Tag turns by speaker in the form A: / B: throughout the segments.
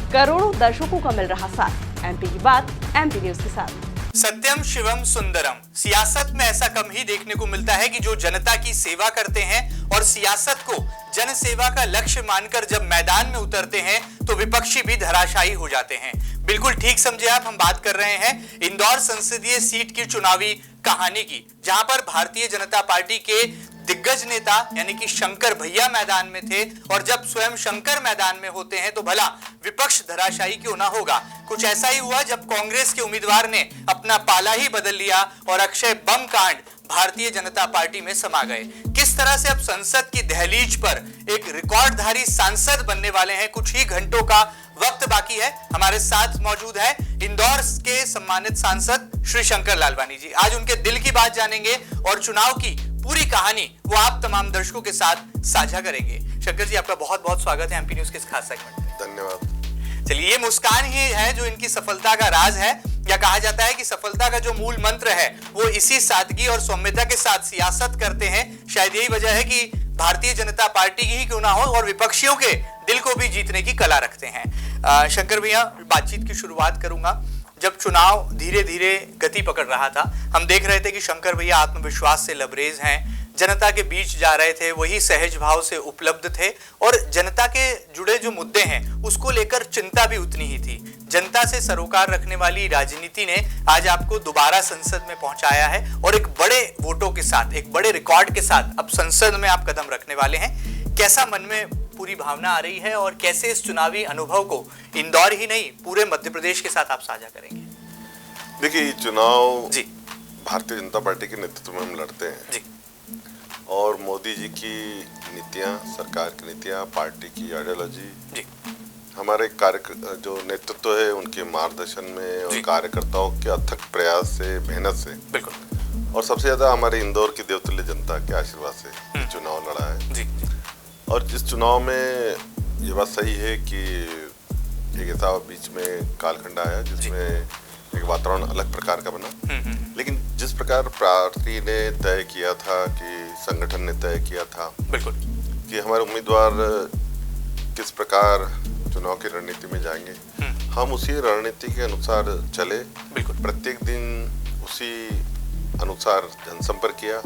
A: करोड़ों दर्शकों का मिल रहा साथ। एमपी की बात एमपी न्यूज के साथ।
B: सत्यम शिवम सुंदरम। सियासत में ऐसा कम ही देखने को मिलता है कि जो जनता की सेवा करते हैं और सियासत को जन सेवा का लक्ष्य मानकर जब मैदान में उतरते हैं तो विपक्षी भी धराशायी हो जाते हैं। बिल्कुल ठीक समझे आप, हम बात कर रहे हैं इंदौर संसदीय सीट की चुनावी कहानी की, जहां पर भारतीय जनता पार्टी के दिग्गज नेता यानी कि शंकर भैया मैदान में थे, और जब स्वयं शंकर मैदान में होते हैं तो भला विपक्ष धराशायी क्यों ना होगा। कुछ ऐसा ही हुआ जब कांग्रेस के उम्मीदवार ने अपना पाला ही बदल लिया और अक्षय बम कांड भारतीय जनता पार्टी में समा गए। किस तरह से अब संसद की दहलीज पर एक रिकॉर्डधारी सांसद बनने वाले हैं। कुछ ही घंटों का वक्त बाकी है। हमारे साथ मौजूद है इंदौर के सम्मानित सांसद श्री शंकर लालवानी जी। आज उनके दिल की बात जानेंगे और चुनाव की पूरी कहानी वो आप तमाम दर्शकों के साथ साझा करेंगे। शंकर जी, आपका बहुत बहुत स्वागत है एमपी न्यूज के इस खास सेगमेंट में।
C: धन्यवाद।
B: चलिए, ये मुस्कान ही है जो इनकी सफलता का राज है, या कहा जाता है कि सफलता का जो मूल मंत्र है वो इसी सादगी और सौम्यता के साथ सियासत करते हैं। शायद यही वजह है कि भारतीय जनता पार्टी की ही क्यों ना हो और विपक्षियों के दिल को भी जीतने की कला रखते हैं। शंकर भैया, बातचीत की शुरुआत करूंगा। जब चुनाव धीरे धीरे गति पकड़ रहा था, हम देख रहे थे कि शंकर भैया आत्मविश्वास से लबरेज हैं, जनता के बीच जा रहे थे, वही सहज भाव से उपलब्ध थे और जनता के जुड़े जो मुद्दे हैं उसको लेकर चिंता भी उतनी ही थी। जनता से सरोकार रखने वाली राजनीति ने आज आपको दोबारा संसद में पहुंचाया है और एक बड़े वोटों के साथ, एक बड़े रिकॉर्ड के साथ अब संसद में आप कदम रखने वाले हैं। कैसा मन में पूरी भावना आ रही है और कैसे इस चुनावी अनुभव को इंदौर ही नहीं पूरे मध्य प्रदेश के साथ आप साझा करेंगे?
C: देखिए, ये चुनाव
B: जी
C: भारतीय जनता पार्टी के नेतृत्व में हम लड़ते हैं
B: जी,
C: और मोदी जी की नीतियां, सरकार की नीतियां, पार्टी की आइडियोलॉजी,
B: जी
C: हमारे जो नेतृत्व है उनके मार्गदर्शन में और
B: जी।
C: कार्यकर्ताओं के अथक प्रयास से, मेहनत से,
B: बिल्कुल,
C: और सबसे ज्यादा हमारे इंदौर की देवतुल्य जनता के आशीर्वाद से ये चुनाव लड़ा है।
B: जी
C: और जिस चुनाव में ये बात सही है कि एक ऐसा बीच में कालखंड आया जिसमें एक वातावरण अलग प्रकार का बना, लेकिन जिस प्रकार पार्टी ने तय किया था, कि संगठन ने तय किया था
B: बिल्कुल
C: कि हमारे उम्मीदवार किस प्रकार चुनाव की रणनीति में जाएंगे, हम उसी रणनीति के अनुसार चले।
B: बिल्कुल,
C: प्रत्येक दिन उसी अनुसार जनसंपर्क किया।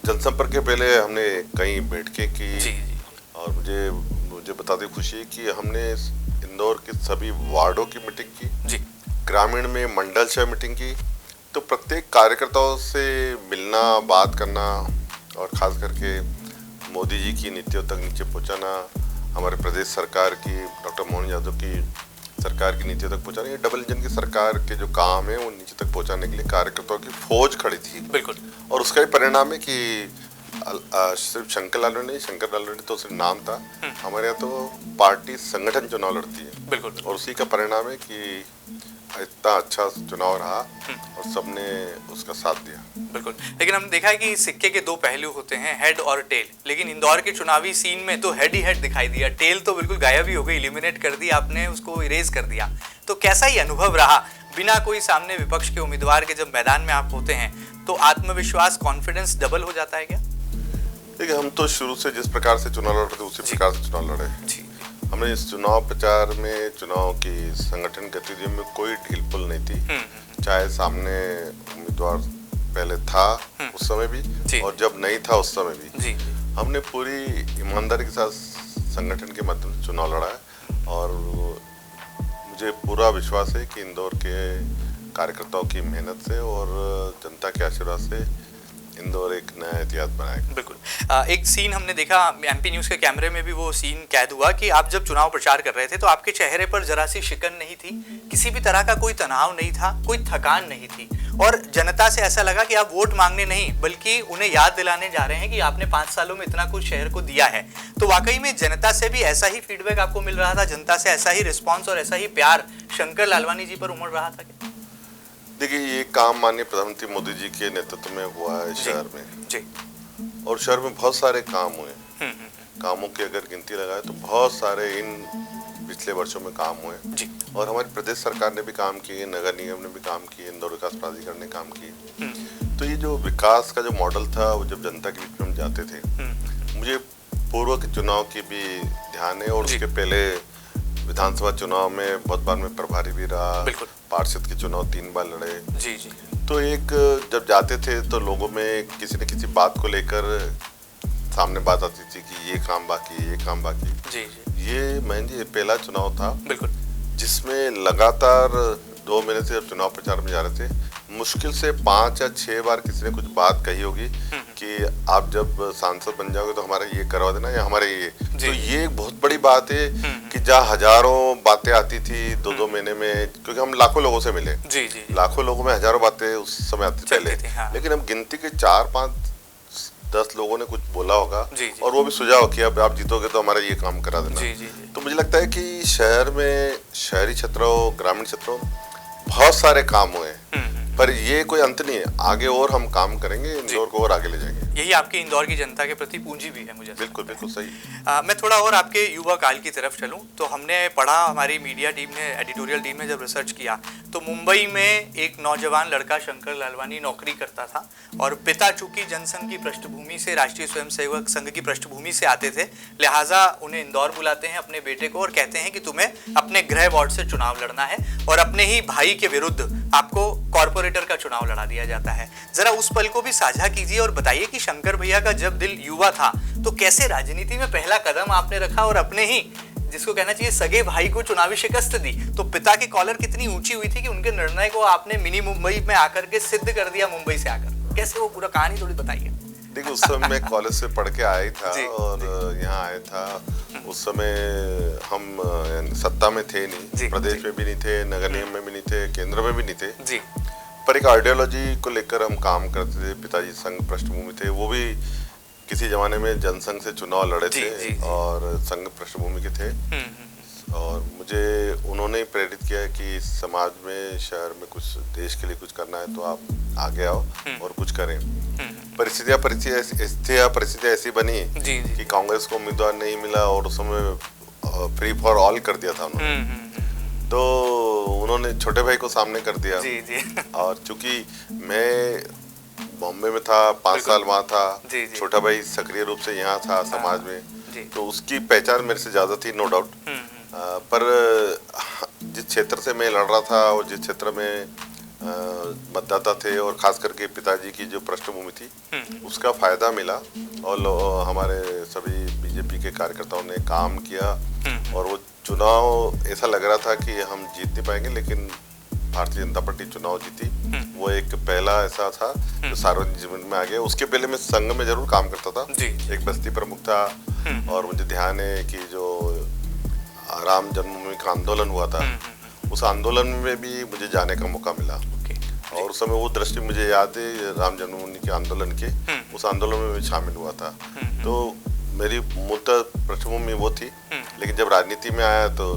C: जनसंपर्क के पहले हमने कई बैठकें की
B: जी जी
C: और मुझे बताते खुशी है कि हमने इंदौर के सभी वार्डों की मीटिंग की,
B: जी
C: ग्रामीण में मंडल से मीटिंग की। तो प्रत्येक कार्यकर्ताओं से मिलना, बात करना और खास करके मोदी जी की नीतियों तक नीचे पहुंचाना, हमारे प्रदेश सरकार की, डॉक्टर मोहन यादव की सरकार की नीतियों तक पहुंचाना, ये डबल इंजन की सरकार के जो काम है वो नीचे तक पहुंचाने के लिए कार्यकर्ताओं की फौज खड़ी थी।
B: बिल्कुल, और
C: उसका ही परिणाम है कि सिर्फ शंकर लालवानी तो सिर्फ नाम था, हमारे यहाँ तो पार्टी संगठन चुनाव लड़ती है।
B: बिल्कुल,
C: और उसी का परिणाम है कि इतना अच्छा चुनाव रहा और सबने उसका साथ दिया।
B: बिल्कुल। लेकिन हमने देखा है कि सिक्के के दो पहलू होते हैं, हेड और टेल, लेकिन इंदौर के चुनावी सीन में तो हेड ही हेड दिखाई दिया, टेल तो बिल्कुल गायब ही हो गई, एलिमिनेट कर दी आपने, उसको इरेज कर दिया। तो कैसा ही अनुभव रहा बिना कोई सामने विपक्ष के उम्मीदवार के? जब मैदान में आप होते हैं तो आत्मविश्वास, कॉन्फिडेंस डबल हो जाता है क्या?
C: देखिए, हम तो शुरू से जिस प्रकार से चुनाव लड़ते थे उसी प्रकार से चुनाव लड़े।
B: जी,
C: हमने इस चुनाव प्रचार में, चुनाव की संगठन गतिविधियों में कोई ढीलपुल नहीं थी। चाहे सामने उम्मीदवार पहले था उस समय भी और जब नहीं था उस समय भी,
B: जी
C: हमने पूरी ईमानदारी के साथ संगठन के माध्यम से चुनाव लड़ा है। और मुझे पूरा विश्वास है कि इंदौर के कार्यकर्ताओं की मेहनत से और जनता के आशीर्वाद से इंदौर एक नया इतिहास बनाएगा।
B: बिल्कुल। एक सीन हमने देखा एमपी न्यूज के कैमरे में भी, वो सीन कैद हुआ कि आप जब चुनाव प्रचार कर रहे थे तो आपके चेहरे पर जरा सी शिकन नहीं थी, किसी भी तरह का कोई तनाव नहीं था, कोई थकान नहीं थी, और जनता से ऐसा लगा कि आप वोट मांगने नहीं बल्कि उन्हें याद दिलाने जा रहे हैं कि आपने 5 सालों में इतना कुछ शहर को दिया है। तो वाकई में जनता से भी ऐसा ही फीडबैक आपको मिल रहा था, जनता से ऐसा ही रिस्पॉन्स और ऐसा ही प्यार शंकर लालवानी जी पर उमड़ रहा था क्या?
C: देखिए, ये काम माननीय प्रधानमंत्री मोदी जी के नेतृत्व में हुआ है शहर में
B: जी,
C: और शहर में बहुत सारे काम हुए। कामों की अगर गिनती लगाए तो बहुत सारे इन पिछले वर्षों में काम हुए
B: जी,
C: और हमारी प्रदेश सरकार ने भी काम किए, नगर निगम ने भी काम किए, इंदौर विकास प्राधिकरण ने काम किए। तो ये जो विकास का जो मॉडल था वो जब जनता के बीच में हम जाते थे, मुझे पूर्व के चुनाव की भी ध्यान है और उसके पहले विधानसभा चुनाव में बहुत बार मैं प्रभारी भी रहा,
B: बिल्कुल।
C: पार्षद के चुनाव 3 बार लड़े।
B: जी जी
C: तो एक जब जाते थे तो लोगों में किसी न किसी बात को लेकर सामने बात आती थी कि ये काम बाकी, ये काम बाकी।
B: जी जी
C: ये महन जी पहला चुनाव था
B: बिल्कुल।
C: जिसमें लगातार 2 महीने से जब चुनाव प्रचार में जा रहे थे, मुश्किल से 5 या 6 बार किसी ने कुछ बात कही होगी कि आप जब सांसद बन जाओगे तो हमारा ये करवा देना या हमारे ये। तो ये एक बहुत बड़ी बात है कि जहाँ हजारों बातें आती थी 2-2 महीने में, क्योंकि हम लाखों लोगों से मिले।
B: जी जी
C: लाखों लोगों में हजारों बातें उस समय आती पहले, लेकिन हम गिनती के 4-5-10 लोगों ने कुछ बोला होगा और वो भी सुझाव किया आप जीतोगे तो हमारा ये काम करा देना।
B: जी जी
C: तो मुझे लगता है कि शहर में, शहरी क्षेत्रों, ग्रामीण क्षेत्रों बहुत सारे काम हुए, पर ये कोई अंत नहीं है। आगे और हम काम करेंगे, इंदौर को और आगे ले जाएंगे।
B: यही आपकी इंदौर की जनता के प्रति पूंजी भी है, मुझे
C: बिल्कुल बिल्कुल सही।
B: मैं थोड़ा और आपके युवा काल की तरफ चलूं तो हमने पढ़ा, हमारी मीडिया टीम ने, एडिटोरियल टीम ने जब रिसर्च किया तो मुंबई में एक नौजवान लड़का शंकर लालवानी नौकरी करता था और पिता चूंकि जनसंघ की पृष्ठभूमि से, राष्ट्रीय स्वयंसेवक संघ की पृष्ठभूमि से आते थे, लिहाजा उन्हें इंदौर बुलाते हैं अपने बेटे को और कहते हैं कि तुम्हें अपने गृह वार्ड से चुनाव लड़ना है और अपने ही भाई के विरुद्ध आपको कॉर्पोरेटर का चुनाव लड़ा दिया जाता है। जरा उस पल को भी साझा कीजिए और बताइए कि शंकर भैया का जब दिल युवा था तो कैसे राजनीति में पहला कदम आपने रखा और अपने ही, जिसको कहना चाहिए, सगे भाई को चुनावी शिकस्त दी। तो पिता की कॉलर कितनी ऊंची हुई थी कि उनके निर्णय को आपने मिनी मुंबई में आकर के सिद्ध कर दिया, मुंबई से आकर। कैसे वो पूरा कहानी थोड़ी बताइए।
C: देखिए उस समय मैं कॉलेज से पढ़ के आया था और यहाँ आया था। उस समय हम सत्ता में थे नहीं, प्रदेश में भी नहीं थे, नगर निगम में भी नहीं थे, केंद्र में भी नहीं थे जी। पर एक आइडियोलॉजी को लेकर हम काम करते थे। पिताजी संघ पृष्ठभूमि थे, वो भी किसी जमाने में जनसंघ से चुनाव लड़े थे और संघ पृष्ठभूमि के थे। और मुझे उन्होंने प्रेरित किया कि समाज में, शहर में कुछ देश के लिए कुछ करना है तो आप आगे आओ और कुछ करें। परिस्थितियां ऐसी बनी कि कांग्रेस को उम्मीदवार नहीं मिला और उस समय फ्री फॉर ऑल कर दिया था उन्होंने। तो उन्होंने छोटे भाई को सामने कर दिया और चूंकि मैं बॉम्बे में था, 5 साल वहाँ था, छोटा भाई सक्रिय रूप से यहाँ था समाज में, तो उसकी पहचान मेरे से ज्यादा थी, नो डाउट। पर जिस क्षेत्र से मैं लड़ रहा था और जिस क्षेत्र में मतदाता थे और खास करके पिताजी की जो पृष्ठभूमि थी, उसका फायदा मिला और हमारे सभी बीजेपी के कार्यकर्ताओं ने काम किया और वो चुनाव ऐसा लग रहा था कि हम जीत नहीं पाएंगे, लेकिन भारतीय जनता पार्टी चुनाव जीती। वो एक पहला ऐसा था जो सार्वजनिक जीवन में आ गया। उसके पहले मैं संघ में जरूर काम करता था, एक बस्ती प्रमुख था और मुझे ध्यान है कि जो राम जन्मभूमि का आंदोलन हुआ था, उस आंदोलन में भी मुझे जाने का मौका मिला और उस समय वो दृष्टि मुझे याद है राम जन्मभूमि के आंदोलन के, उस आंदोलन में मैं शामिल हुआ था। तो मेरी मूलतः पृष्ठभूमि वो थी, लेकिन जब राजनीति में आया तो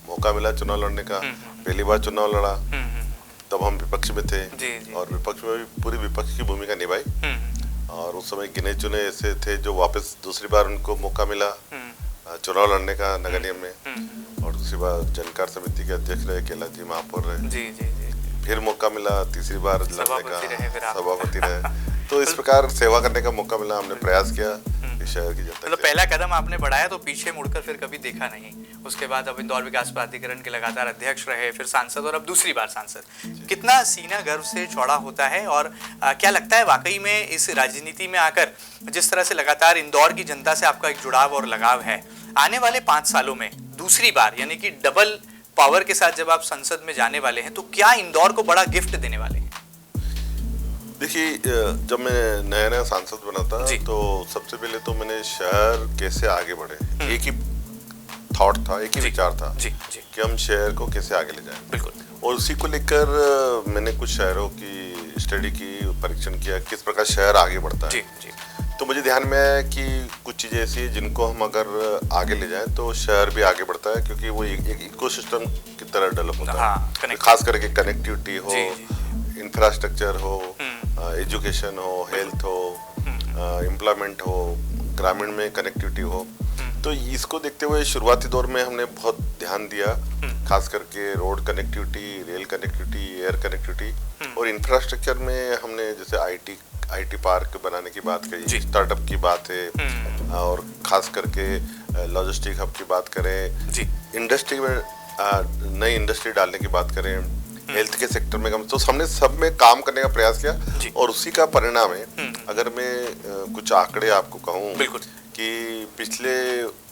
C: मौका मिला चुनाव लड़ने का। पहली बार चुनाव लड़ा तब हम विपक्ष में थे और विपक्ष में भी पूरी विपक्ष की भूमिका निभाई और उस समय गिने चुने ऐसे थे जो वापस दूसरी बार उनको मौका मिला चुनाव लड़ने का नगर निगम में और दूसरी बार जनकार समिति के अध्यक्ष रहे, केला जी महापौर रहे। फिर मौका मिला तीसरी बार लड़ने का, सभापति रहे। तो इस प्रकार सेवा करने का मौका मिला, हमने प्रयास किया शहर की जनता।
B: मतलब पहला कदम आपने बढ़ाया तो पीछे मुड़कर फिर कभी देखा नहीं। उसके बाद अब इंदौर विकास प्राधिकरण के लगातार अध्यक्ष रहे, फिर सांसद और अब दूसरी बार सांसद। कितना सीना गर्व से चौड़ा होता है और क्या लगता है वाकई में इस राजनीति में आकर जिस तरह से लगातार इंदौर की जनता से आपका एक जुड़ाव और लगाव है, आने वाले 5 सालों में दूसरी बार यानी कि डबल पावर के साथ जब आप संसद में जाने वाले हैं तो क्या इंदौर को बड़ा गिफ्ट देने वाले हैं?
C: देखिए, जब मैं नया सांसद बना था तो सबसे पहले तो मैंने शहर कैसे आगे बढ़े, एक ही थॉट था, एक ही विचार था कि हम शहर को कैसे आगे ले जाएं। बिल्कुल। और उसी को लेकर मैंने कुछ शहरों की स्टडी की, परीक्षण किया किस प्रकार शहर आगे बढ़ता है। तो मुझे ध्यान में आया कि कुछ चीज़ें ऐसी हैं जिनको हम अगर आगे ले जाएं तो शहर भी आगे बढ़ता है, क्योंकि वो एक इकोसिस्टम की तरह डेवलप होता है। खास करके कनेक्टिविटी हो, इंफ्रास्ट्रक्चर हो, एजुकेशन हो, हेल्थ हो, एम्प्लॉयमेंट हो, ग्रामीण में कनेक्टिविटी हो। तो इसको देखते हुए शुरुआती दौर में हमने बहुत ध्यान दिया, खास करके road connectivity, rail connectivity, air connectivity और इंफ्रास्ट्रक्चर में हमने जैसे आईटी पार्क बनाने की बात कही, स्टार्टअप की बात है और खास करके लॉजिस्टिक हब की बात करें,
B: जी
C: इंडस्ट्री में नई इंडस्ट्री डालने की बात करें, हेल्थ के सेक्टर में तो हमने सब में काम करने का प्रयास
B: जी।
C: किया और उसी का परिणाम है। अगर मैं कुछ आंकड़े आपको कहूँ
B: बिल्कुल
C: कि पिछले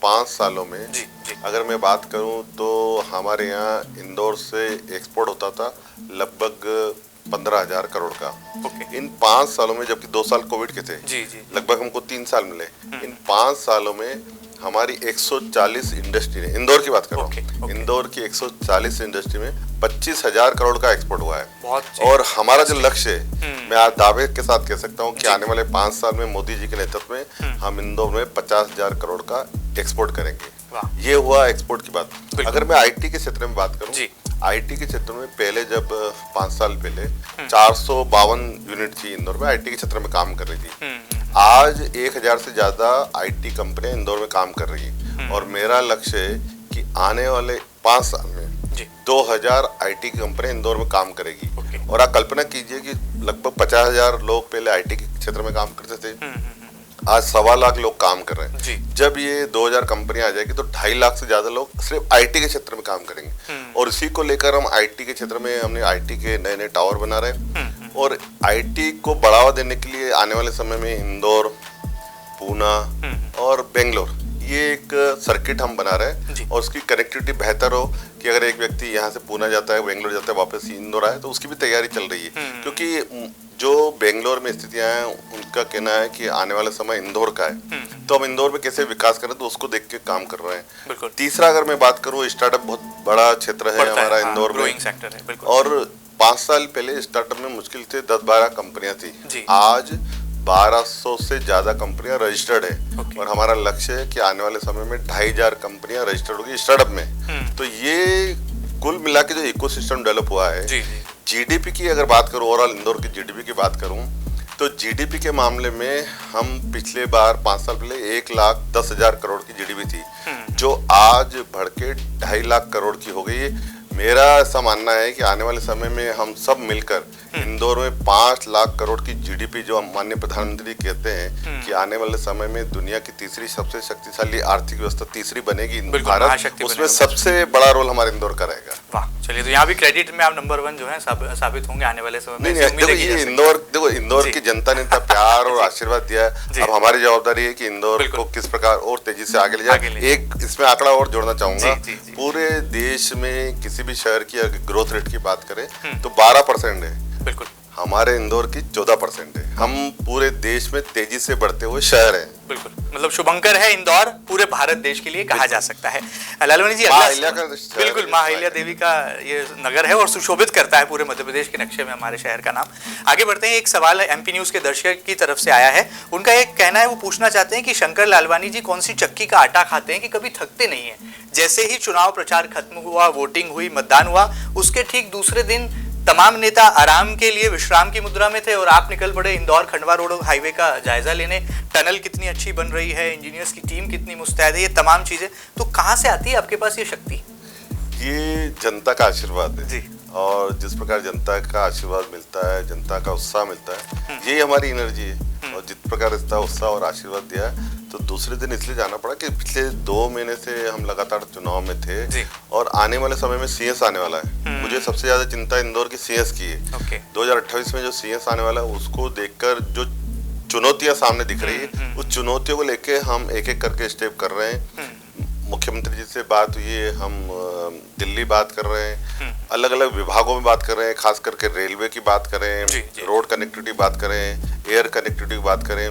C: 5 सालों में
B: जी जी
C: अगर मैं बात करूं तो हमारे यहाँ इंदौर से एक्सपोर्ट होता था लगभग 15,000 करोड़ का।
B: ओके
C: इन 5 सालों में, जबकि 2 साल कोविड के थे,
B: जी जी
C: लगभग हमको 3 साल मिले। इन 5 सालों में हमारी 140 इंडस्ट्री ने, इंदौर की बात कर रहा
B: ओके,
C: हूँ,
B: ओके।
C: इंदौर की 140 इंडस्ट्री में 25,000 करोड़ का एक्सपोर्ट हुआ है।
B: बहुत
C: और हमारा जो लक्ष्य है, मैं आज दावे के साथ कह सकता हूँ कि आने वाले 5 साल में मोदी जी के नेतृत्व में हम इंदौर में 50,000 करोड़ का एक्सपोर्ट करेंगे।
B: वाह।
C: ये हुआ एक्सपोर्ट की बात।
B: बिल्कुल।
C: अगर मैं आईटी के क्षेत्र में बात करूं,
B: जी।
C: आईटी के क्षेत्र में पहले जब 5 साल पहले 452 यूनिट थी इंदौर में, आईटी के क्षेत्र में काम कर रही थी। आज 1,000 से ज्यादा आईटी कंपनियां इंदौर में काम कर रही है और मेरा लक्ष्य है कि आने वाले 5 साल में
B: जी
C: 2000 आईटी की कंपनियां इंदौर में काम करेगी।
B: ओके।
C: और आप कल्पना कीजिए कि लगभग 50,000 लोग पहले आईटी के क्षेत्र में काम करते थे, आज 1.25 लाख लोग काम कर रहे हैं।
B: जी।
C: जब ये 2000 कंपनियां आ जाएगी तो 2.5 लाख से ज्यादा लोग सिर्फ आईटी के क्षेत्र में काम करेंगे। और इसी को लेकर हम आईटी के क्षेत्र में हमने आईटी के नए नए टावर बना रहे हैं और आईटी को बढ़ावा देने के लिए आने वाले समय में इंदौर, पूना और बेंगलोर ये एक सर्किट हम बना रहे
B: जी।
C: हैं और उसकी कनेक्टिविटी बेहतर हो कि अगर एक व्यक्ति यहाँ से पूना जाता है, बेंगलोर जाता है, वापस इंदौर आए, तो उसकी भी तैयारी चल रही है। क्योंकि जो बेंगलोर में स्थितियां हैं उनका कहना है कि आने वाला समय इंदौर का है, तो हम इंदौर में कैसे विकास करें तो उसको देख के काम कर रहे हैं।
B: बिल्कुल।
C: तीसरा अगर मैं बात करूँ, स्टार्टअप बहुत बड़ा क्षेत्र है
B: बढ़ता
C: हमारा
B: हाँ,
C: इंदौर में,
B: ग्रोइंग सेक्टर है बिल्कुल।
C: और 5 साल पहले स्टार्टअप में मुश्किल से 10-12 कंपनियां
B: जी।
C: थी। आज 1200 से ज्यादा कंपनियां रजिस्टर्ड है
B: ओके।
C: और हमारा लक्ष्य है कि आने वाले समय में 2,500 कंपनियां रजिस्टर्ड होगी स्टार्टअप में। तो ये कुल मिला के जो इकोसिस्टम डेवलप हुआ है,
B: जी जी
C: जीडीपी की अगर बात करूं, ओवरऑल इंदौर की जीडीपी की बात करूं, तो जीडीपी के मामले में हम पिछले बार 5 साल पहले 1,10,000 करोड़ की जीडीपी थी, जो आज बढ़ के 2.5 लाख करोड़ की हो गई है। मेरा ऐसा मानना है कि आने वाले समय में हम सब मिलकर इंदौर में 5 लाख करोड़ की जीडीपी, जो माननीय प्रधानमंत्री कहते हैं कि आने वाले समय में दुनिया की तीसरी सबसे शक्तिशाली आर्थिक व्यवस्था तीसरी बनेगी
B: बिल्कुल,
C: भारत,
B: महाशक्ति
C: उसमें
B: बनेगा।
C: सबसे बड़ा रोल हमारे इंदौर का रहेगा।
B: वाह, चलिए तो यहाँ भी क्रेडिट में आप नंबर 1 जो है साबित होंगे आने वाले समय में।
C: नहीं,
B: उम्मीद है कि जैसे-
C: देखो इंदौर की जनता ने इतना प्यार और आशीर्वाद दिया
B: जी।
C: है। अब हमारी जवाबदारी है कि इंदौर
B: बिल्कुल।
C: को किस प्रकार और तेजी से आगे ले
B: आगे ले
C: जाए। एक इसमें आंकड़ा और जोड़ना चाहूंगा,
B: जी, जी, जी।
C: पूरे देश में किसी भी शहर की अगर ग्रोथ रेट की बात करें तो 12% है,
B: बिल्कुल
C: हमारे इंदौर की 14% है। हम पूरे देश में तेजी से बढ़ते हुए शहर हैं।
B: बिल्कुल, मतलब शुभंकर है इंदौर पूरे भारत देश के लिए कहा जा सकता है। लालवानी जी,
C: माँ
B: अगला
C: अहिल्या का शहर
B: बिल्कुल
C: है,
B: माँ अहिल्या देवी का ये नगर है और सुशोभित करता है पूरे मध्य प्रदेश के नक्शे में हमारे शहर का नाम। आगे बढ़ते हैं, एक सवाल एमपी न्यूज के दर्शक की तरफ से आया है। उनका एक कहना है, वो पूछना चाहते हैं कि शंकर लालवानी जी कौन सी चक्की का आटा खाते हैं कि कभी थकते नहीं है। जैसे ही चुनाव प्रचार खत्म हुआ, वोटिंग हुई, मतदान हुआ, उसके ठीक दूसरे दिन तमाम नेता आराम के लिए विश्राम की मुद्रा में थे और आप निकल पड़े इंदौर खंडवा रोड हाईवे का जायजा लेने। टनल कितनी अच्छी बन रही है, इंजीनियर्स की टीम कितनी मुस्तैद है, ये तमाम चीजें तो कहाँ से आती है आपके पास ये शक्ति?
C: ये जनता का आशीर्वाद है
B: जी।
C: और जिस प्रकार जनता का आशीर्वाद मिलता है, जनता का उत्साह मिलता है, यही हमारी एनर्जी है। और जिस प्रकार इसका उत्साह और आशीर्वाद दिया, तो दूसरे दिन इसलिए जाना पड़ा कि पिछले 2 महीने से हम लगातार चुनाव में थे
B: जी।
C: और आने वाले समय में सीएस आने वाला है। मुझे सबसे ज्यादा चिंता इंदौर की सीएस की है।
B: ओके।
C: 2028 में जो सीएस आने वाला है, उसको देखकर जो चुनौतियां सामने दिख रही है, उस चुनौतियों को लेके हम एक एक करके स्टेप कर रहे हैं। मुख्यमंत्री जी से बात हुई है, हम दिल्ली बात कर रहे हैं, अलग अलग विभागों में बात कर रहे हैं, खास करके रेलवे की बात करें,
B: जी, जी।
C: रोड कनेक्टिविटी बात करें, एयर कनेक्टिविटी की बात करें।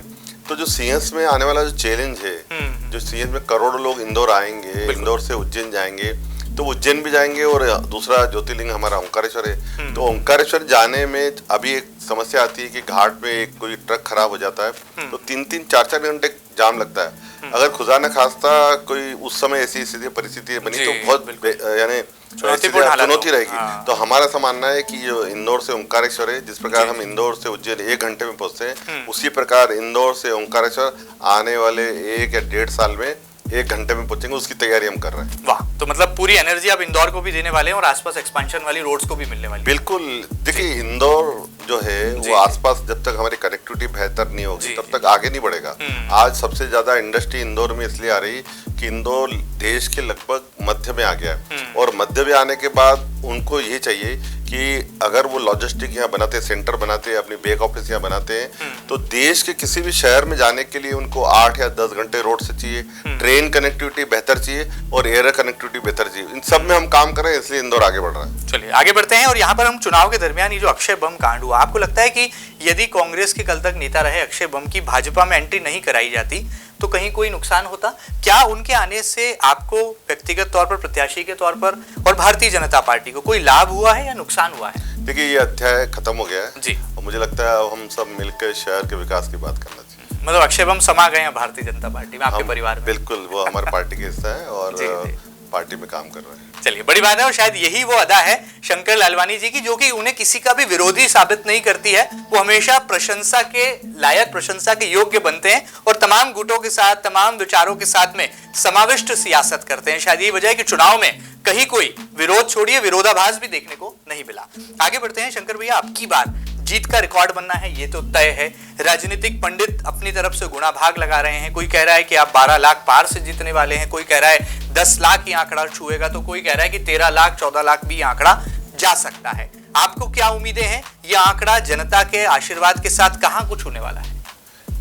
C: तो जो सीएस में आने वाला जो चैलेंज है, जो सीएस में करोड़ों लोग इंदौर आएंगे, इंदौर से उज्जैन जाएंगे, तो उज्जैन भी जाएंगे और दूसरा ज्योतिर्लिंग हमारा ओंकारेश्वर है। तो ओंकारेश्वर जाने में अभी एक समस्या आती है कि घाट में एक कोई ट्रक खराब हो जाता है तो 3-3, 4-4 घंटे जाम लगता है। अगर खुदा न खास्ता कोई उस समय ऐसी स्थिति परिस्थिति बनी तो बहुत यानी चुनौती रहेगी। तो हमारा ऐसा मानना है कि जो इंदौर से ओंकारेश्वर है, जिस प्रकार हम इंदौर से उज्जैन 1 घंटे में पहुंचते हैं, उसी प्रकार इंदौर से ओंकारेश्वर आने वाले 1 या 1.5 साल में 1 घंटे में पहुंचेंगे, उसकी तैयारी हम कर रहे हैं।
B: वाह, तो मतलब पूरी एनर्जी आप इंदौर को भी देने वाले हैं और आसपास एक्सपेंशन वाली रोड्स को भी मिलने वाली है।
C: बिल्कुल, देखिए इंदौर जो है वो आसपास जब तक हमारी कनेक्टिविटी बेहतर नहीं होगी तब तक आगे नहीं बढ़ेगा। आज सबसे ज्यादा इंडस्ट्री इंदौर में इसलिए आ रही कि इंदौर देश के लगभग मध्य में आ गया है और मध्य में आने के बाद उनको ये चाहिए कि अगर वो लॉजिस्टिक यहाँ बनाते, सेंटर बनाते, अपनी बैक ऑफिस यहाँ बनाते हैं तो देश के किसी भी शहर में जाने के लिए उनको 8 या 10 घंटे रोड से चाहिए, ट्रेन कनेक्टिविटी बेहतर चाहिए और एयर कनेक्टिविटी बेहतर चाहिए। इन सब में हम काम कर रहे हैं, इसलिए इंदौर आगे बढ़ रहा है।
B: चलिए आगे बढ़ते हैं। और यहाँ पर हम चुनाव के दरमियान ये जो अक्षय बम कांड हुआ, आपको लगता है कि यदि कांग्रेस के कल तक नेता रहे अक्षय बम की भाजपा में एंट्री नहीं कराई जाती तो कहीं कोई नुकसान होता? क्या उनके आने से आपको व्यक्तिगत तौर पर, प्रत्याशी के तौर पर और भारतीय जनता पार्टी को कोई लाभ हुआ है या नुकसान हुआ है?
C: देखिए, ये अध्याय खत्म हो गया है
B: जी और
C: मुझे लगता है हम सब मिलकर शहर के विकास की बात करना चाहिए।
B: मतलब अक्षय बम समा गए हैं भारतीय जनता पार्टी में, आपके परिवार में?
C: बिल्कुल, वो हमारे पार्टी का हिस्सा है और पार्टी में काम कर रहे हैं।
B: चलिए, बड़ी बात है। और शायद यही वो अदा है शंकर लालवानी जी की जो कि उन्हें किसी का भी विरोधी साबित नहीं करती है। वो हमेशा प्रशंसा के लायक, प्रशंसा के योग्य बनते हैं और तमाम गुटों के साथ, तमाम विचारों के साथ में समाविष्ट सियासत करते हैं। शायद यही वजह है कि चुनाव में कहीं कोई विरोध छोड़िए, विरोधाभास भी देखने को नहीं मिला। आगे बढ़ते हैं। शंकर भैया, आपकी बार जीत का रिकॉर्ड बनना है ये तो तय है। राजनीतिक पंडित अपनी तरफ से गुणा भाग लगा रहे हैं। कोई कह रहा है कि आप 12 लाख पार से जीतने वाले हैं, कोई कह रहा है 10 लाख ये आंकड़ा छुएगा, तो कोई कह रहा है कि 13 लाख 14 लाख भी आंकड़ा जा सकता है। आपको क्या उम्मीदें हैं? ये आंकड़ा जनता के आशीर्वाद के साथ कहां कुछ होने वाला है?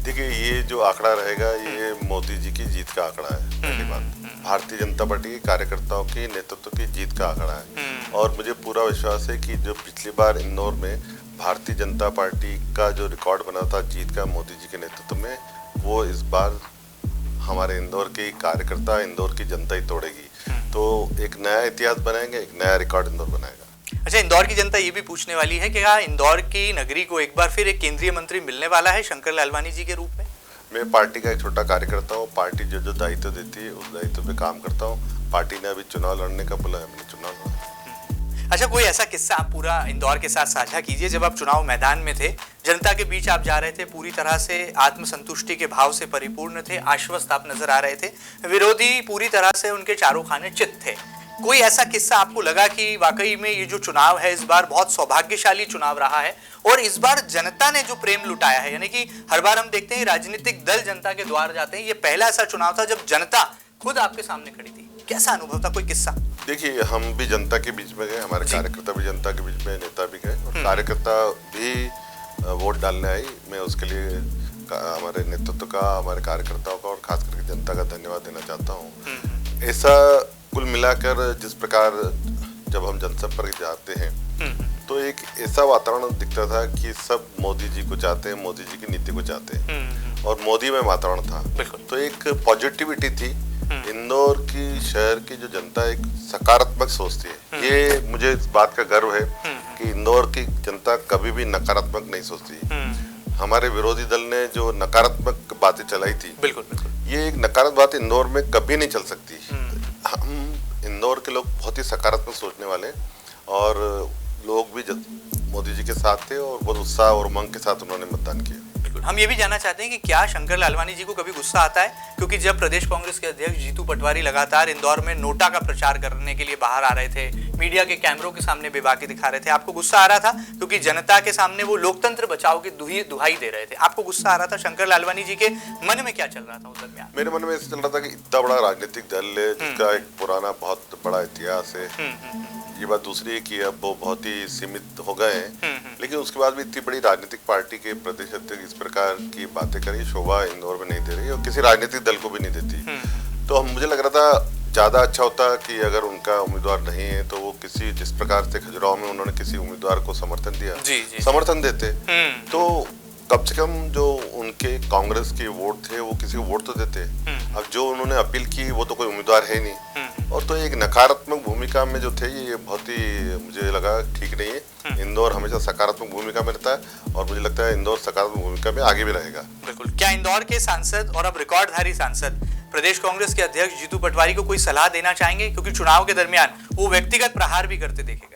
C: देखिए, ये जो आंकड़ा रहेगा ये मोदी जी की जीत का आंकड़ा है। पहली बात, भारतीय जनता पार्टी के कार्यकर्ताओं की नेतृत्व की जीत का आंकड़ा है और मुझे पूरा विश्वास है कि जो पिछली बार इंदौर में भारतीय जनता पार्टी का जो रिकॉर्ड बना था जीत का मोदी जी के नेतृत्व में, वो इस बार हमारे इंदौर के कार्यकर्ता, इंदौर की जनता ही तोड़ेगी। तो एक नया इतिहास बनाएंगे, एक नया रिकॉर्ड इंदौर बनाएगा।
B: अच्छा, इंदौर की जनता ये भी पूछने वाली है कि क्या इंदौर की नगरी को एक बार फिर एक केंद्रीय मंत्री मिलने वाला है शंकर लालवानी जी के रूप में?
C: मैं पार्टी का एक छोटा कार्यकर्ता हूँ। पार्टी जो जो दायित्व देती है उस दायित्व पे काम करता हूँ। पार्टी ने अभी चुनाव लड़ने का बोला है, मैंने चुनाव लड़ा।
B: अच्छा, कोई ऐसा किस्सा आप पूरा इंदौर के साथ साझा कीजिए जब आप चुनाव मैदान में थे, जनता के बीच आप जा रहे थे, पूरी तरह से आत्मसंतुष्टि के भाव से परिपूर्ण थे, आश्वस्त आप नजर आ रहे थे, विरोधी पूरी तरह से उनके चारों खाने चित थे। कोई ऐसा किस्सा आपको लगा कि वाकई में ये जो चुनाव है इस बार बहुत सौभाग्यशाली चुनाव रहा है और इस बार जनता ने जो प्रेम लुटाया है, यानी कि हर बार हम देखते हैं राजनीतिक दल जनता के द्वार जाते हैं, ये पहला ऐसा चुनाव था जब जनता खुद आपके सामने खड़ी थी। कैसा अनुभव था? कोई किस्सा?
C: देखिए, हम भी जनता के बीच में गए, हमारे कार्यकर्ता भी जनता के बीच में, नेता भी गए और कार्यकर्ता भी वोट डालने आई। मैं उसके लिए हमारे नेतृत्व का, हमारे कार्यकर्ताओं का और खास करके जनता का धन्यवाद देना चाहता हूँ। ऐसा कुल मिलाकर जिस प्रकार जब हम जनसंपर्क जाते हैं तो एक ऐसा वातावरण दिखता था कि सब मोदी जी को चाहते हैं, मोदी जी की नीति को चाहते हैं और मोदी में वातावरण था। तो एक पॉजिटिविटी थी। इंदौर की शहर की जो जनता एक सकारात्मक सोचती है, ये मुझे इस बात का गर्व है कि इंदौर की जनता कभी भी नकारात्मक नहीं सोचती। हमारे विरोधी दल ने जो नकारात्मक बातें चलाई थी, ये एक नकारात्मक बात इंदौर में कभी नहीं चल सकती। हम इंदौर के लोग बहुत ही सकारात्मक सोचने वाले और लोग भी मोदी जी के साथ थे और बहुत उत्साह और उमंग के साथ उन्होंने मतदान किया।
B: हम ये भी जानना चाहते हैं कि क्या शंकर लालवानी जी को कभी गुस्सा आता है? क्योंकि जब प्रदेश कांग्रेस के अध्यक्ष जीतू पटवारी लगातार इंदौर में नोटा का प्रचार करने के लिए बाहर आ रहे थे, मीडिया के कैमरों के सामने बेबाकी दिखा रहे थे, आपको गुस्सा आ रहा था? क्योंकि जनता के सामने वो लोकतंत्र बचाओ की दुहाई दे रहे थे, आपको गुस्सा आ रहा था? शंकर लालवानी जी के मन में क्या चल रहा था उस दरमियान?
C: मेरे मन में ऐसा चल रहा था कि इतना बड़ा राजनीतिक दल है जिसका एक पुराना बहुत बड़ा इतिहास है। ये बात दूसरी है कि अब वो बहुत ही सीमित हो गए हैं, लेकिन उसके बाद भी इतनी बड़ी राजनीतिक पार्टी के प्रदेश अध्यक्ष इस प्रकार की बातें करी, शोभा इंदौर में नहीं दे रही और किसी राजनीतिक दल को भी नहीं देती। तो मुझे लग रहा था ज्यादा अच्छा होता कि अगर उनका उम्मीदवार नहीं है तो वो किसी, जिस प्रकार से खजुराहो में उन्होंने किसी उम्मीदवार को समर्थन दिया, समर्थन देते तो कम से कम जो उनके कांग्रेस के वोट थे वो किसी को वोट तो देते। अब जो उन्होंने अपील की वो तो कोई उम्मीदवार है नहीं और तो एक नकारात्मक भूमिका में जो थे ये बहुत ही मुझे लगा ठीक नहीं है। इंदौर हमेशा सकारात्मक भूमिका में रहता है और मुझे लगता है इंदौर सकारात्मक भूमिका में आगे भी रहेगा।
B: बिल्कुल। क्या इंदौर के सांसद और अब रिकॉर्डधारी सांसद प्रदेश कांग्रेस के अध्यक्ष जीतू पटवारी को कोई सलाह देना चाहेंगे? क्योंकि चुनाव के दरमियान वो व्यक्तिगत प्रहार भी करते देखे गए।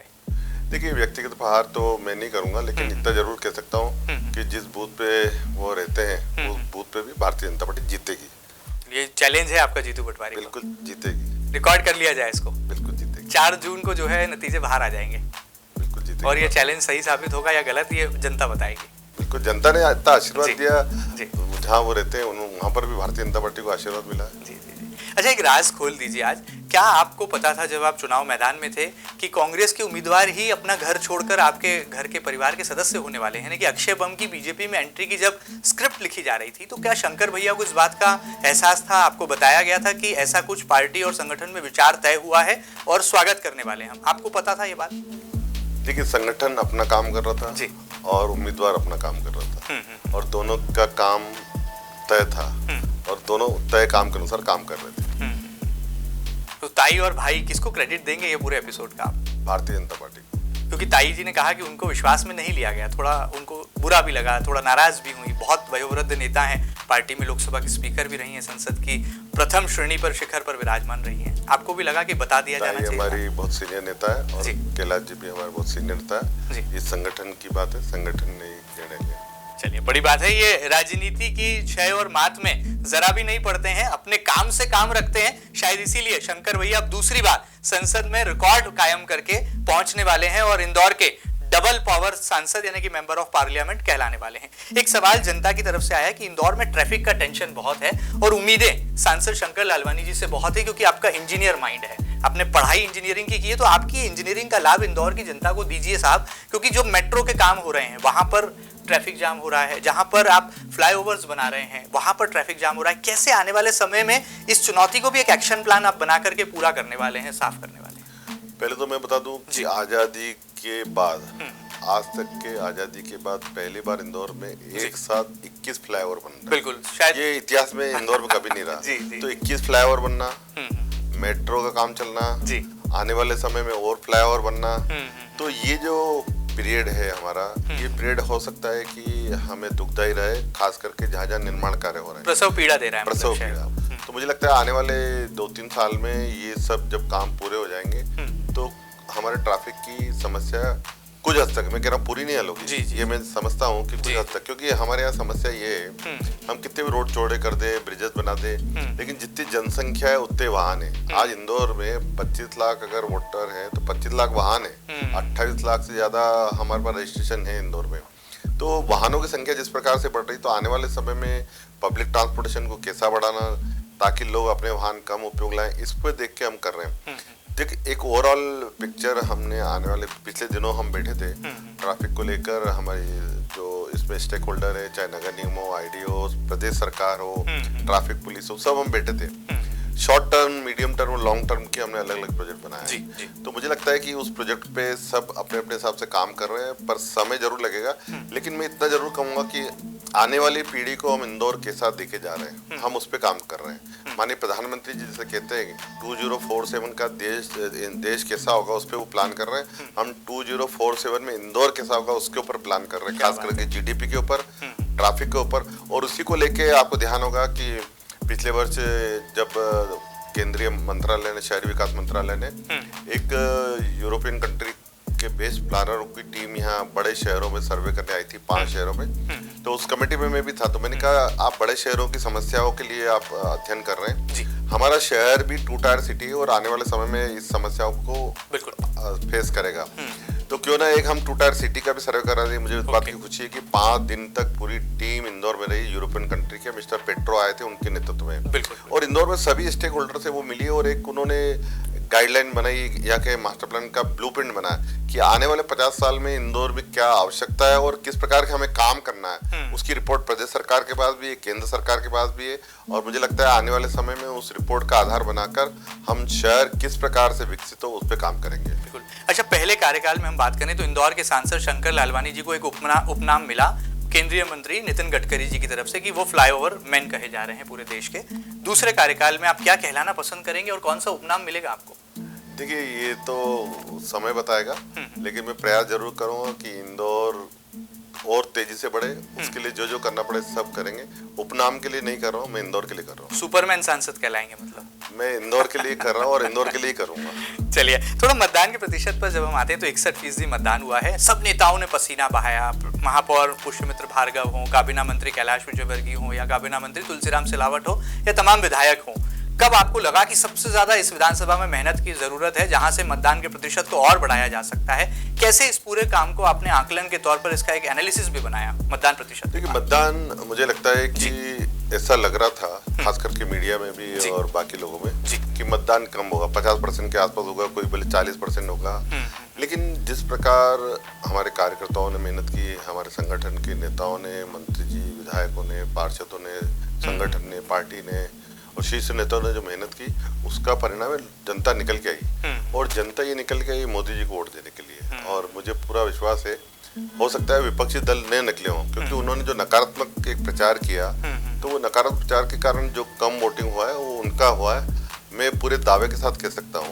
C: देखिए, व्यक्तिगत प्रहार तो मैं नहीं करूंगा, लेकिन इतना जरूर कह सकता हूँ कि जिस बूथ पे वो रहते हैं उस बूथ पे भी भारतीय जनता पार्टी जीतेगी।
B: ये चैलेंज है आपका जीतू पटवारी?
C: बिल्कुल जीतेगी।
B: रिकॉर्ड कर लिया जाए इसको?
C: बिल्कुल जीतेगी।
B: 4 जून को जो है नतीजे बाहर आ जाएंगे।
C: बिल्कुल जीतेगी। राजनीति।
B: और ये चैलेंज सही साबित होगा या गलत, ये जनता बताएगी।
C: बिल्कुल, जनता ने इतना आशीर्वाद
B: जी,
C: दिया,
B: जी।
C: जहाँ वो रहते हैं वहाँ पर भी भारतीय जनता पार्टी को आशीर्वाद मिला।
B: जी जी जी। अच्छा, एक राज खोल दीजिए आज, क्या आपको पता था जब आप चुनाव मैदान में थे कि कांग्रेस के उम्मीदवार ही अपना घर छोड़कर आपके घर के परिवार के सदस्य होने वाले हैं? कि अक्षय बम की बीजेपी में एंट्री की जब स्क्रिप्ट लिखी जा रही थी तो क्या शंकर भैया को इस बात का एहसास था, आपको बताया गया था कि ऐसा कुछ पार्टी और संगठन में विचार तय हुआ है और स्वागत करने वाले हैं हम, आपको पता था ये बात?
C: देखिए, संगठन अपना काम कर रहा था
B: जी।
C: और उम्मीदवार अपना काम कर रहा था, और दोनों का काम तय था और दोनों तय काम के अनुसार काम कर रहे थे।
B: तो ताई और भाई किसको क्रेडिट देंगे ये पूरे एपिसोड का आप?
C: भारतीय जनता पार्टी।
B: क्योंकि ताई जी ने कहा कि उनको विश्वास में नहीं लिया गया, थोड़ा उनको बुरा भी लगा, थोड़ा नाराज भी हुई। बहुत वयोवृद्ध नेता हैं, पार्टी में लोकसभा की स्पीकर भी रही हैं, संसद की प्रथम श्रेणी पर शिखर पर विराजमान रही हैं। आपको भी लगा कि बता दिया जाना चाहिए?
C: हमारी बहुत सीनियर नेता है और
B: जी।
C: कैलाश जी भी हमारे बहुत सीनियर नेता है।
B: जी।
C: ये संगठन की बात है, संगठन ने निर्णय लिया।
B: चलिए, बड़ी बात है। ये राजनीति की क्षय और मात में जरा भी नहीं पड़ते हैं, अपने काम से काम रखते हैं। शायद इसीलिए शंकर भैया अब दूसरी बार संसद में रिकॉर्ड कायम करके पहुंचने वाले हैं और इंदौर के डबल पावर सांसद यानी कि मेंबर ऑफ पार्लियामेंट कहलाने वाले हैं। एक सवाल जनता की तरफ से आया कि इंदौर में ट्रैफिक का टेंशन बहुत है और उम्मीदें सांसद शंकर लालवानी जी से बहुत है, क्योंकि आपका इंजीनियर माइंड है, आपने पढ़ाई इंजीनियरिंग की है, तो आपकी इंजीनियरिंग का लाभ इंदौर की जनता को दीजिए साहब। क्योंकि जो मेट्रो के काम हो रहे हैं वहां पर ट्रैफिक जाम हो रहा है, जहां पर आप फ्लाईओवर्स बना रहे हैं वहां पर ट्रैफिक जाम हो रहा है। कैसे आने वाले समय में इस चुनौती को भी एक एक्शन प्लान आप बना करके पूरा करने वाले हैं, साफ करने वाले हैं?
C: पहले तो मैं बता दूं कि आजादी के बाद, आज तक के आजादी के बाद पहली बार इंदौर में एक साथ 21 फ्लाईओवर बन रहा है।
B: बिल्कुल, शायद
C: ये इतिहास में इंदौर में कभी नहीं रहा।
B: जी, जी।
C: तो 21 फ्लाईओवर बनना, मेट्रो का काम चलना,
B: जी।
C: आने वाले समय में और फ्लाईओवर बनना, तो ये जो पीरियड है हमारा, ये पीरियड हो सकता है कि हमें दुखदाई रहे, खास करके जहाँ जहाँ निर्माण कार्य हो रहे हैं,
B: प्रसव पीड़ा दे रहा है,
C: प्रसव
B: मतलब
C: पीड़ा। तो मुझे लगता है आने वाले 2-3 साल में ये सब जब काम पूरे हो जाएंगे तो हमारे ट्रैफिक की समस्या कुछ हद तक, मैं कह रहा हूँ पूरी नहीं हल होगी, ये मैं समझता हूँ कि कुछ हद तक, क्योंकि हमारे यहाँ समस्या ये है, हम कितने भी रोड चौड़े कर दे, ब्रिजेस बना दे, लेकिन जितनी जनसंख्या है उतने वाहन है। आज इंदौर में 25 लाख अगर वोटर है तो 25 लाख वाहन है, 28 लाख से ज्यादा हमारे पास रजिस्ट्रेशन है इंदौर में। तो वाहनों की संख्या जिस प्रकार से बढ़ रही, तो आने वाले समय में पब्लिक ट्रांसपोर्टेशन को कैसा बढ़ाना ताकि लोग अपने वाहन कम उपयोग लाएं, इस पर देख के हम कर रहे हैं। देख, एक ओवरऑल पिक्चर हमने आने वाले पिछले दिनों हम बैठे थे ट्रैफिक को लेकर, हमारी जो इसमें स्टेक होल्डर है, चाहे नगर निगम हो, आईडीओ, प्रदेश सरकार हो, ट्रैफिक पुलिस हो, सब हम बैठे थे। शॉर्ट टर्म, मीडियम टर्म और लॉन्ग टर्म के हमने अलग अलग प्रोजेक्ट बनाए हैं। तो मुझे लगता है कि उस प्रोजेक्ट पे सब अपने अपने हिसाब से काम कर रहे हैं, पर समय जरूर लगेगा। लेकिन मैं इतना जरूर कहूंगा कि आने वाली पीढ़ी को हम इंदौर के साथ देके जा रहे हैं, हम उस पे काम कर रहे हैं। माननीय प्रधानमंत्री जी जैसे कहते हैं 2047 का देश कैसा होगा उस पर वो प्लान कर रहे हैं, हम 2047 में इंदौर कैसा होगा उसके ऊपर प्लान कर रहे हैं, खास करके जीडीपी के ऊपर, ट्रैफिक के ऊपर। और उसी को लेके आपको ध्यान होगा कि पिछले वर्ष जब केंद्रीय मंत्रालय ने, शहरी विकास मंत्रालय ने एक यूरोपियन कंट्री के बेस्ट प्लानर की टीम यहाँ बड़े शहरों में सर्वे करने आई थी, 5 शहरों में। तो उस कमेटी में मैं भी था, तो मैंने कहा आप बड़े शहरों की समस्याओं के लिए आप अध्ययन कर रहे हैं, हमारा शहर भी 2 टायर सिटी है और आने वाले समय में इस समस्याओं को बिल्कुल फेस करेगा। तो क्यों ना एक हम 2 टायर सिटी का भी सर्वे करा रहे हैं। मुझे इस बात की खुशी है कि 5 दिन तक पूरी टीम इंदौर में रही, यूरोपियन कंट्री के मिस्टर पेट्रो आए थे उनके नेतृत्व में, और इंदौर में सभी स्टेक होल्डर से वो मिली और एक उन्होंने गाइडलाइन बनाई, या के मास्टर प्लान का ब्लूप्रिंट बनाया कि आने वाले 50 साल में इंदौर में क्या आवश्यकता है और किस प्रकार के हमें काम करना है। उसकी रिपोर्ट प्रदेश सरकार के पास भी है, केंद्र सरकार के पास भी है, और मुझे लगता है आने वाले समय में उस रिपोर्ट का आधार बनाकर हम शहर किस प्रकार से विकसित हो उस पर काम करेंगे।
B: बिल्कुल। अच्छा, पहले कार्यकाल में हम बात करें तो इंदौर के सांसद शंकर लालवानी जी को एक उपनाम मिला केंद्रीय मंत्री नितिन गडकरी जी की तरफ से कि वो फ्लाईओवर मैन कहे जा रहे हैं पूरे देश के। दूसरे कार्यकाल में आप क्या कहलाना पसंद करेंगे और कौन सा उपनाम मिलेगा आपको?
C: देखिए, ये तो समय बताएगा, लेकिन मैं प्रयास जरूर करूंगा कि इंदौर और तेजी से बढ़े, उसके लिए जो जो करना पड़े सब करेंगे। उपनाम के लिए नहीं कर रहा हूँ, मैं इंदौर के लिए कर रहा हूँ।
B: सुपरमैन सांसद कहलाएंगे मतलब? मैं
C: इंदौर के लिए कर रहा हूँ और इंदौर के लिए करूंगा।
B: चलिए, थोड़ा मतदान के प्रतिशत पर जब हम आते हैं तो 61% मतदान हुआ है। सब नेताओं ने पसीना बहाया, महापौर पुष्यमित्र भार्गव हो, काबीना मंत्री कैलाश विजयवर्गीय हो, या काबीना मंत्री तुलसीराम सिलावट हो, या तमाम विधायक हो। कब आपको लगा कि सबसे ज्यादा इस विधानसभा में मेहनत की जरूरत है, जहां से मतदान के प्रतिशत को और बढ़ाया जा सकता है? कैसे इस पूरे काम को आपने आकलन के तौर पर इसका एक एनालिसिस भी बनाया मतदान प्रतिशत?
C: देखिए, मतदान मुझे लगता है कि ऐसा लग रहा था, खास करके मीडिया में भी और बाकी लोगों में, कि मतदान कम होगा, 50% के आसपास होगा, कोई बोले 40% होगा। लेकिन जिस प्रकार हमारे कार्यकर्ताओं ने मेहनत की, हमारे संगठन के नेताओं ने, मंत्री जी, विधायकों ने, पार्षदों ने, संगठन ने, पार्टी ने और शीर्ष नेताओं ने जो मेहनत की, उसका परिणाम जनता निकल के आई। और जनता ये निकल के आई मोदी जी को वोट देने के लिए। और मुझे पूरा विश्वास है, हो सकता है विपक्षी दल न निकले हों, क्योंकि उन्होंने जो नकारात्मक एक प्रचार किया, तो वो नकारात्मक प्रचार के कारण जो कम वोटिंग हुआ है वो उनका हुआ है। मैं पूरे दावे के साथ कह सकता हूँ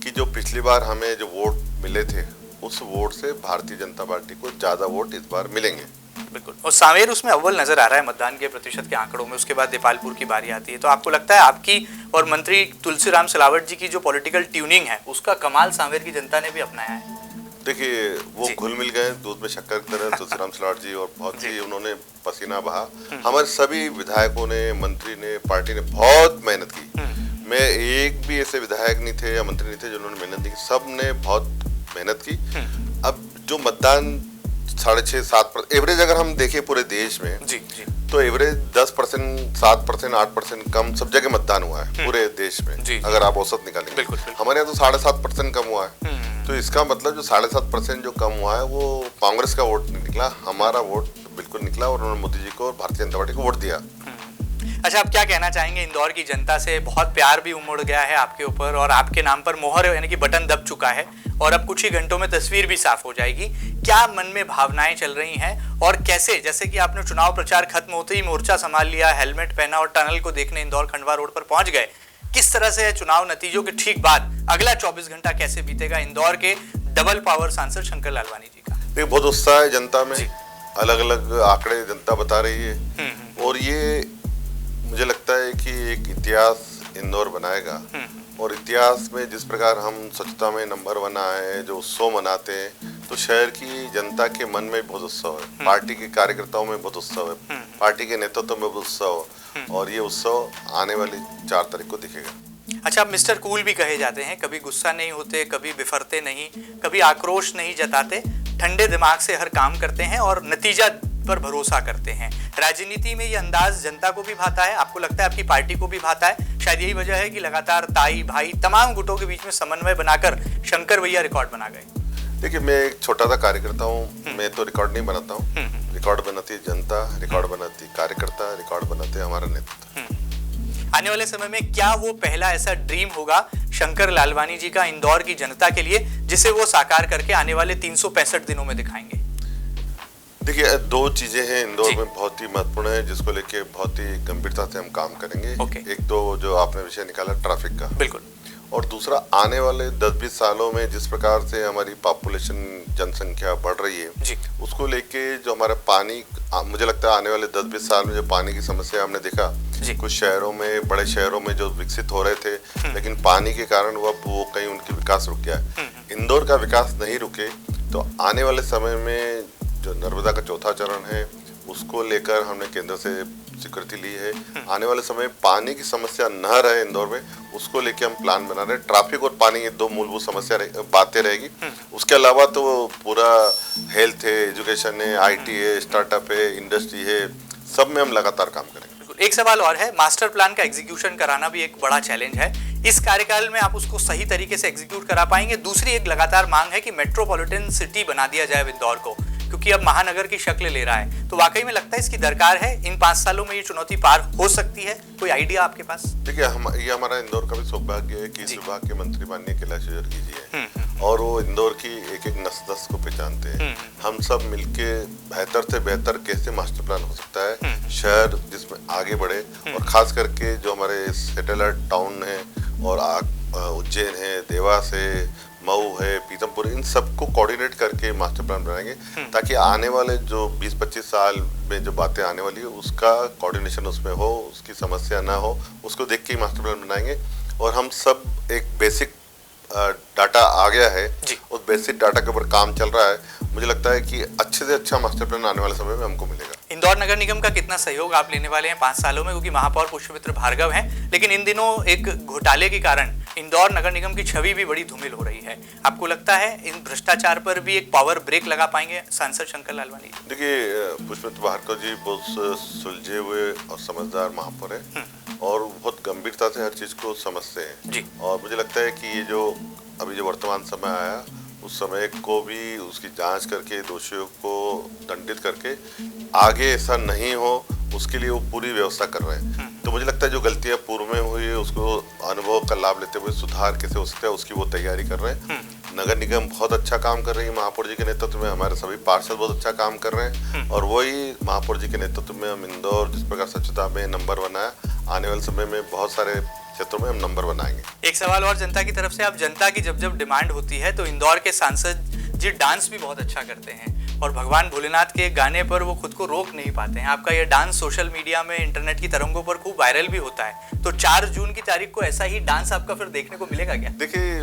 C: कि जो पिछली बार हमें जो वोट मिले थे, उस वोट से भारतीय जनता पार्टी को ज्यादा वोट इस बार मिलेंगे।
B: बिल्कुल। और सांवेर उसमें अव्वल नजर आ रहा है मतदान के प्रतिशत के आंकड़ों में। उसके बाद देपालपुर की बारी आती है। तो आपको लगता है आपकी और मंत्री तुलसीराम सिलावट जी की जो पॉलिटिकल ट्यूनिंग है, उसका कमाल सांवेर की जनता ने भी अपनाया है?
C: देखिए, वो घुल मिल गए दूध में शक्कर की तरह, तुलसीराम सिलावट जी, और बहुत ही उन्होंने पसीना बहा। हमारे सभी विधायकों ने, मंत्री ने, पार्टी ने बहुत मेहनत की। मैं एक भी ऐसे विधायक नहीं थे या मंत्री नहीं थे जिन्होंने मेहनत नहीं की, सब ने बहुत मेहनत की। अब जो मतदान 6.5-7% एवरेज अगर हम देखें पूरे देश में, तो एवरेज 10%, 7%, 8% कम सब जगह मतदान हुआ है पूरे देश में। अगर आप औसत निकालेंगे, हमारे यहाँ तो 7.5% कम हुआ है। तो इसका मतलब जो 7.5% जो कम हुआ है वो कांग्रेस का वोट नहीं निकला, हमारा वोट बिल्कुल निकला, और उन्होंने मोदी जी को और भारतीय जनता पार्टी को वोट दिया।
B: अच्छा, आप क्या कहना चाहेंगे? इंदौर की जनता से बहुत प्यार भी उमड़ गया है आपके ऊपर, और आपके नाम पर मोहर यानी कि बटन दब चुका है, और अब कुछ ही घंटों में तस्वीर भी साफ हो जाएगी। क्या मन में भावनाएं चल रही हैं, और कैसे, जैसे कि आपने चुनाव प्रचार खत्म होते ही मोर्चा संभाल लिया, हेलमेट पहना और टनल को देखने इंदौर खंडवा रोड पर पहुंच गए, किस तरह से चुनाव नतीजों के ठीक बाद अगला 24 घंटा कैसे बीतेगा इंदौर के डबल पावर सांसद शंकर लालवानी जी का?
C: देखिए, बहुत उत्साह है जनता में, अलग अलग आंकड़े जनता बता रही है, और ये मुझे लगता है कि एक इतिहास इंदौर बनाएगा। और इतिहास में जिस प्रकार हम स्वच्छता में नंबर 1 आए, जो उत्सव मनाते हैं, तो शहर की जनता के मन में बहुत उत्सव है, पार्टी के कार्यकर्ताओं में बहुत उत्सव है, पार्टी के नेतृत्व में बहुत उत्सव है, और ये उत्सव आने वाली 4 तारीख को दिखेगा।
B: अच्छा, आप मिस्टर कूल भी कहे जाते हैं, कभी गुस्सा नहीं होते, कभी बिफरते नहीं, कभी आक्रोश नहीं जताते, ठंडे दिमाग से हर काम करते हैं और नतीजा पर भरोसा करते हैं। राजनीति में ये अंदाज जनता को भी भाता है, आपको लगता है आपकी पार्टी को भी भाता है? शायद यही वजह है कि लगातार ताई भाई तमाम गुटों के बीच में समन्वय बनाकर शंकर भैया रिकॉर्ड बना गए।
C: देखिए, मैं एक छोटा सा कार्यकर्ता हूँ, मैं तो रिकॉर्ड नहीं बनाता हूँ, रिकॉर्ड बनाती है जनता, रिकॉर्ड बनाती कार्यकर्ता, रिकॉर्ड बनाते हमारा नेतृत्व।
B: आने वाले समय में क्या वो पहला ऐसा ड्रीम होगा शंकर लालवानी जी का इंदौर की जनता के लिए, जिसे वो साकार करके आने वाले 365 दिनों में दिखाएंगे?
C: देखिए, 2 चीजें हैं इंदौर में बहुत ही महत्वपूर्ण है, जिसको लेके बहुत ही गंभीरता से हम काम करेंगे। एक तो जो आपने विषय निकाला ट्रैफिक का, बिल्कुल, और दूसरा आने वाले 10-20 सालों में जिस प्रकार से हमारी पॉपुलेशन, जनसंख्या बढ़ रही है, उसको लेके जो हमारा पानी, मुझे लगता है आने वाले 10-20 साल में जो पानी की समस्या हमने देखा कुछ शहरों में, बड़े शहरों में जो विकसित हो रहे थे, लेकिन पानी के कारण वो कहीं उनकी विकास रुक गया है। इंदौर का विकास नहीं रुके तो आने वाले समय में जो नर्मदा का 4था चरण है, उसको लेकर हमने केंद्र से स्वीकृति ली है। आने वाले समय पानी की समस्या न रहे इंदौर में, उसको लेके हम प्लान बना रहे हैं। ट्रैफिक और पानी ये 2 मूलभूत समस्या बातें रहेगी। उसके अलावा तो पूरा हेल्थ है, एजुकेशन है, IT है, स्टार्टअप है, इंडस्ट्री है, सब में हम लगातार काम करेंगे।
B: एक सवाल और है, मास्टर प्लान का एग्जीक्यूशन कराना भी एक बड़ा चैलेंज है। इस कार्यकाल में आप उसको सही तरीके से एग्जीक्यूट करा पाएंगे? दूसरी एक लगातार मांग है कि मेट्रोपॉलिटन सिटी बना दिया जाए इंदौर को, क्योंकि अब महानगर की शक्ल ले रहा है। तो वाकई में लगता है इसकी दरकार है? इन 5 सालों में ये चुनौती पार हो सकती है? कोई आइडिया आपके पास?
C: देखिए, ये हमारा इंदौर का भी सौभाग्य है कि इस विभाग के मंत्री माननीय कैलाश विजयवर्गीय जी हैं, और वो इंदौर की एक नस को पहचानते हैं। हम सब मिलके बेहतर से बेहतर कैसे मास्टर प्लान हो सकता है, शहर जिसमें आगे बढ़े, और खास करके जो हमारे सैटेलाइट टाउन है और उज्जैन है, देवास है, मऊ है, पीतमपुर, इन सबको कोऑर्डिनेट करके मास्टर प्लान बनाएंगे, ताकि आने वाले जो 20-25 साल में जो बातें आने वाली है उसका कोऑर्डिनेशन उसमें हो, उसकी समस्या ना हो, उसको देख के ही मास्टर प्लान बनाएंगे। और हम सब एक बेसिक डाटा आ गया है, उस बेसिक डाटा के ऊपर काम चल रहा है। मुझे लगता है कि अच्छे से अच्छा मास्टर प्लान आने वाले समय में हमको मिलेगा।
B: इंदौर नगर निगम का कितना सहयोग आप लेने वाले हैं 5 सालों में, क्योंकि महापौर पुष्पमित्र भार्गव हैं, लेकिन इन दिनों एक घोटाले के कारण इंदौर नगर निगम की छवि भी बड़ी धूमिल हो रही है। आपको लगता है इन भ्रष्टाचार पर भी एक पावर ब्रेक लगा पाएंगे सांसद शंकर लालवानी?
C: देखिए, पुष्पमित्र भार्गव जी बहुत सुलझे हुए और समझदार महापौर है और बहुत गंभीरता से हर चीज को समझते हैं
B: जी।
C: और मुझे लगता है कि ये जो अभी जो वर्तमान समय आया उस समय को भी उसकी जांच करके दोषियों को दंडित करके आगे ऐसा नहीं हो उसके लिए वो पूरी व्यवस्था कर रहे हैं। तो मुझे लगता है जो गलतियां पूर्व में हुई है उसको अनुभव का लाभ लेते हुए सुधार कैसे हो सकता है उसकी वो तैयारी कर रहे हैं। नगर निगम बहुत अच्छा काम कर रही है महापौर जी के नेतृत्व में, हमारे सभी पार्षद बहुत अच्छा काम कर रहे हैं और वही महापौर जी के नेतृत्व में हम इंदौर जिस प्रकार स्वच्छता में नंबर बनाया, आने वाले समय में बहुत सारे क्षेत्रों में हम नंबर बनाएंगे।
B: एक सवाल और जनता की तरफ से, आप जनता की जब जब डिमांड होती है तो इंदौर के सांसद जी डांस भी बहुत अच्छा करते हैं और भगवान भोलेनाथ के गाने पर वो खुद को रोक नहीं पाते हैं। आपका ये डांस सोशल मीडिया में इंटरनेट की तरंगों पर खूब वायरल भी होता है, तो 4 जून की तारीख को ऐसा ही डांस आपका फिर देखने को मिलेगा क्या?
C: देखिए,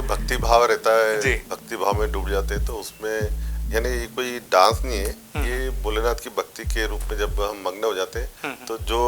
C: भक्ति भाव रहता है, भक्ति भाव में डूब जाते हैं तो उसमें यानी कोई डांस नहीं है, ये भोलेनाथ की भक्ति के रूप में जब हम मग्न हो जाते हैं तो जो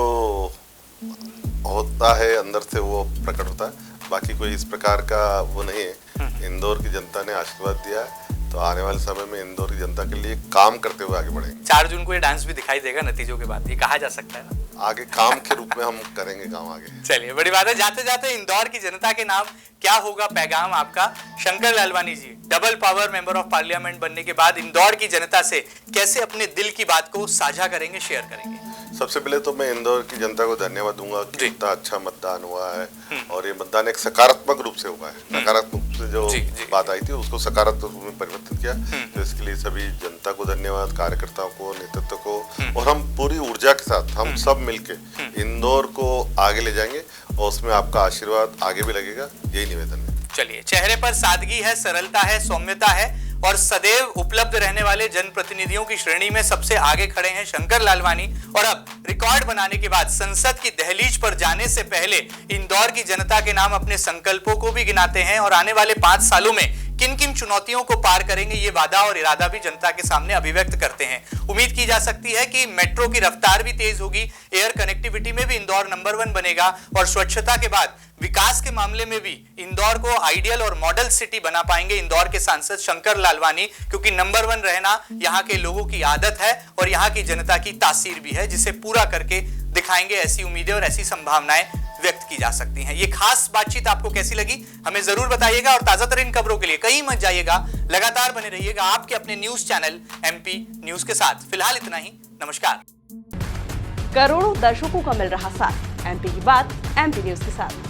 C: होता है अंदर से वो प्रकट होता है, बाकी कोई इस प्रकार का वो नहीं है। इंदौर की जनता ने आशीर्वाद दिया है तो आने वाले समय में इंदौर की जनता के लिए काम करते हुए आगे बढ़ेंगे।
B: 4 जून को ये डांस भी दिखाई देगा नतीजों के बाद, ये कहा जा सकता है ना?
C: आगे काम के रूप में हम करेंगे काम आगे।
B: चलिए, बड़ी बात है। जाते जाते इंदौर की जनता के नाम क्या होगा पैगाम आपका? Shankar Lalwani ji double power member of parliament बनने के बाद इंदौर की जनता से कैसे अपने दिल की बात को साझा करेंगे, शेयर करेंगे?
C: सबसे पहले तो मैं इंदौर की जनता को धन्यवाद दूंगा कि इतना अच्छा मतदान हुआ है और ये मतदान एक सकारात्मक रूप से हुआ है। नकारात्मक रूप से जो बात आई थी उसको सकारात्मक रूप में परिवर्तित किया, तो इसके लिए सभी जनता को धन्यवाद, कार्यकर्ताओं को, नेतृत्व को, और हम पूरी ऊर्जा के साथ हम सब मिलके इंदौर को आगे ले जाएंगे और उसमें आपका आशीर्वाद आगे भी लगेगा, यही निवेदन है।
B: चलिए, चेहरे पर सादगी है, सरलता है, सौम्यता है और सदैव उपलब्ध रहने वाले जनप्रतिनिधियों की श्रेणी में सबसे आगे खड़े हैं शंकर लालवानी। और अब रिकॉर्ड बनाने के बाद संसद की दहलीज पर जाने से पहले इंदौर की जनता के नाम अपने संकल्पों को भी गिनाते हैं और आने वाले 5 सालों में किन किन चुनौतियों को पार करेंगे ये वादा और इरादा भी जनता के सामने अभिव्यक्त करते हैं। उम्मीद की जा सकती है कि मेट्रो की रफ्तार भी तेज होगी, एयर कनेक्टिविटी में भी इंदौर नंबर 1 बनेगा और स्वच्छता के बाद विकास के मामले में भी इंदौर को आइडियल और मॉडल सिटी बना पाएंगे इंदौर के सांसद शंकर लालवानी, क्योंकि नंबर 1 रहना यहाँ के लोगों की आदत है और यहाँ की जनता की तासीर भी है, जिसे पूरा करके दिखाएंगे। ऐसी उम्मीदें और ऐसी संभावनाएं व्यक्त की जा सकती हैं। ये खास बातचीत आपको कैसी लगी हमें जरूर बताइएगा और ताजा तरीन खबरों के लिए कहीं मत जाइएगा, लगातार बने रहिएगा आपके अपने न्यूज चैनल एमपी न्यूज के साथ। फिलहाल इतना ही, नमस्कार।
A: करोड़ों दर्शकों का मिल रहा साथ, एमपी की बात एमपी न्यूज के साथ।